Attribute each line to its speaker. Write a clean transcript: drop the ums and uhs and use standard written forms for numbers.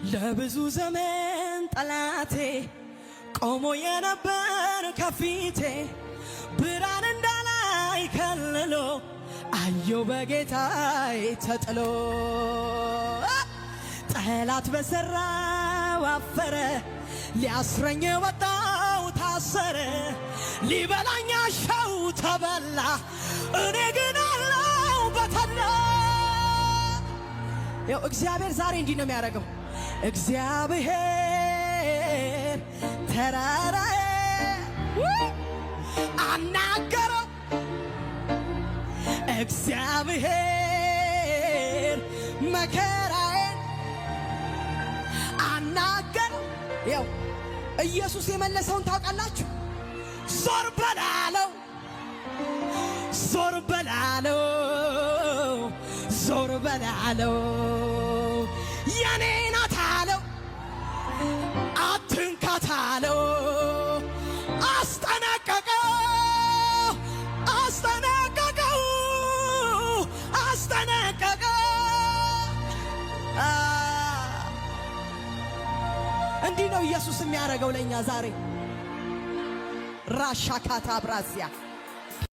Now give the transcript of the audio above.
Speaker 1: ለብዙ ዘመን ጠላቴ ቆሞ የነበር ከፊቴ ብርሃን እንዳላይ ከልሎ አየው በጌታዬ ተጥሎ። ጠላት በሰራው አፈረ፣ ሊያስረኝ ወጣው ታሰረ፣ ሊበላኝ አሻው ተበላ፣ እኔ ግን አለው በተላ። ያው እግዚአብሔር ዛሬ እንዲህ ነው የሚያደርገው። እግዚአብሔር ተራራዬ አናገረው፣ እግዚአብሔር መከራዬን አናገረው። ያው ኢየሱስ የመለሰውን ታውቃላችሁ። ዞር በላለው፣ ዞር በላለው፣ ዞር በላለው፣ የኔ ናት አለው፣ አትንካት አለው። አስጠነቀቀው፣ አስጠነቀቀው፣ አስጠነቀቀው። እንዲህ ነው ኢየሱስ የሚያደርገው ለእኛ ዛሬ። ራሻካታ ብራዚያ